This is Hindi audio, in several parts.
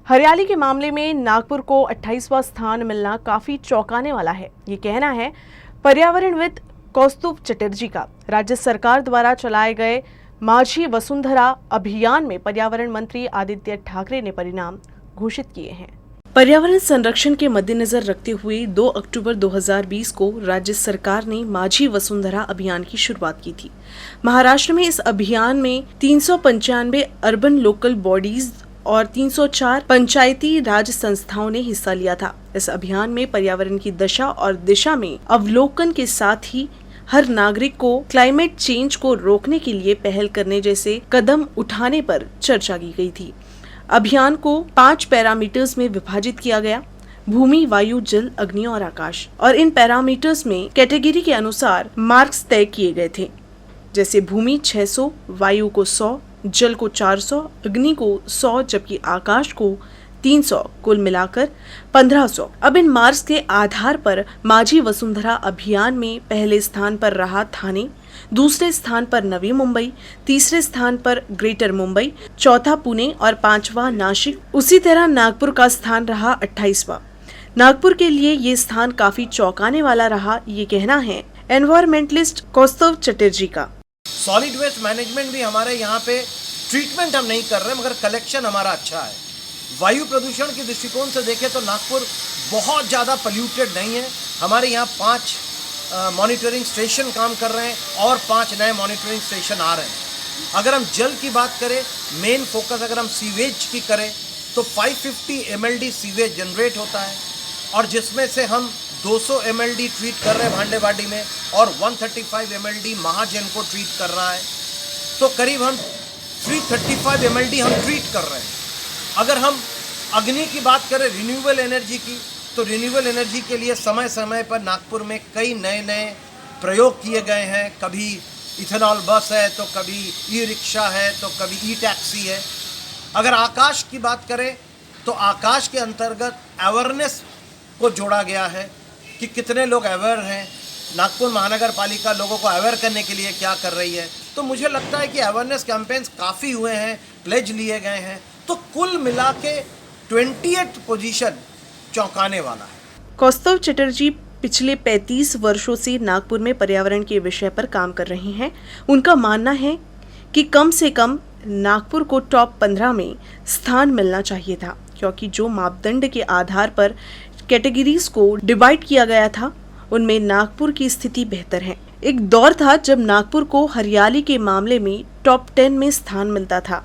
हरियाली के मामले में नागपुर को 28वां स्थान मिलना काफी चौंकाने वाला है। ये कहना है पर्यावरणविद कौस्तुभ चटर्जी का। राज्य सरकार द्वारा चलाए गए माझी वसुंधरा अभियान में पर्यावरण मंत्री आदित्य ठाकरे ने परिणाम घोषित किए हैं। पर्यावरण संरक्षण के मद्देनजर रखते हुए 2 अक्टूबर 2020 को राज्य सरकार ने माझी वसुंधरा अभियान की शुरुआत की थी। महाराष्ट्र में इस अभियान में 395 अर्बन लोकल बॉडीज और 304 पंचायती राज संस्थाओं ने हिस्सा लिया था। इस अभियान में पर्यावरण की दशा और दिशा में अवलोकन के साथ ही हर नागरिक को क्लाइमेट चेंज को रोकने के लिए पहल करने जैसे कदम उठाने पर चर्चा की गई थी। अभियान को 5 पैरामीटर्स में विभाजित किया गया: भूमि, वायु, जल, अग्नि और आकाश। और इन पैरामीटर्स में कैटेगरी के अनुसार मार्क्स तय किए गए थे, जैसे भूमि 600, वायु को 100, जल को 400, अग्नि को 100 जबकि आकाश को 300, कुल मिलाकर 1500। अब इन मार्क्स के आधार पर माझी वसुंधरा अभियान में पहले स्थान पर रहा थाने, दूसरे स्थान पर नवी मुंबई, तीसरे स्थान पर ग्रेटर मुंबई, चौथा पुणे और 5वां नासिक। उसी तरह नागपुर का स्थान रहा 28वां। नागपुर के लिए ये स्थान काफी चौंकाने वाला रहा, ये कहना है एनवायरमेंटलिस्ट कौस्तुभ चटर्जी का। सॉलिड वेस्ट मैनेजमेंट भी हमारे यहाँ पे ट्रीटमेंट हम नहीं कर रहे मगर कलेक्शन हमारा अच्छा है। वायु प्रदूषण के दृष्टिकोण से देखें तो नागपुर बहुत ज़्यादा पोल्यूटेड नहीं है। हमारे यहाँ 5 मॉनिटरिंग स्टेशन काम कर रहे हैं और 5 नए मॉनिटरिंग स्टेशन आ रहे हैं। अगर हम जल की बात करें, मेन फोकस अगर हम सीवेज की करें तो 550 MLD सीवेज जनरेट होता है और जिसमें से हम 200 MLD ट्रीट कर रहे हैं भांडेवाड़ी में और 135 MLD महाजन को ट्रीट कर रहा है, तो करीब हम 335 MLD हम ट्रीट कर रहे हैं। अगर हम अग्नि की बात करें, रिन्यूएबल एनर्जी की, तो रिन्यूएबल एनर्जी के लिए समय समय पर नागपुर में कई नए प्रयोग किए गए हैं। कभी इथेनॉल बस है, तो कभी ई रिक्शा है, तो कभी ई टैक्सी है। अगर आकाश की बात करें तो आकाश के अंतर्गत अवेयरनेस को जोड़ा गया है कि कितने लोग अवेयर हैं। नागपुर महानगर पालिका लोगों को अवेयर करने के लिए क्या कर रही है, तो मुझे लगता है कि अवेयरनेस कैंपेन्स काफ़ी हुए हैं, प्लेज लिए गए हैं, तो कुल मिला के 28th पोजीशन चौंकाने वाला है। कौस्तुभ चटर्जी पिछले 35 वर्षों से नागपुर में पर्यावरण के विषय पर काम कर रहे हैं। उनका मानना है कि कम से कम नागपुर को टॉप 15 में स्थान मिलना चाहिए था, क्योंकि जो मापदंड के आधार पर कैटेगरीज को डिवाइड किया गया था उनमें नागपुर की स्थिति बेहतर है। एक दौर था जब नागपुर को हरियाली के मामले में टॉप 10 में स्थान मिलता था।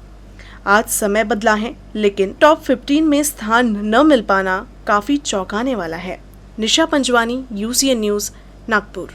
आज समय बदला है, लेकिन टॉप 15 में स्थान न मिल पाना काफी चौंकाने वाला है। निशा पंजवानी, UCN न्यूज़, नागपुर।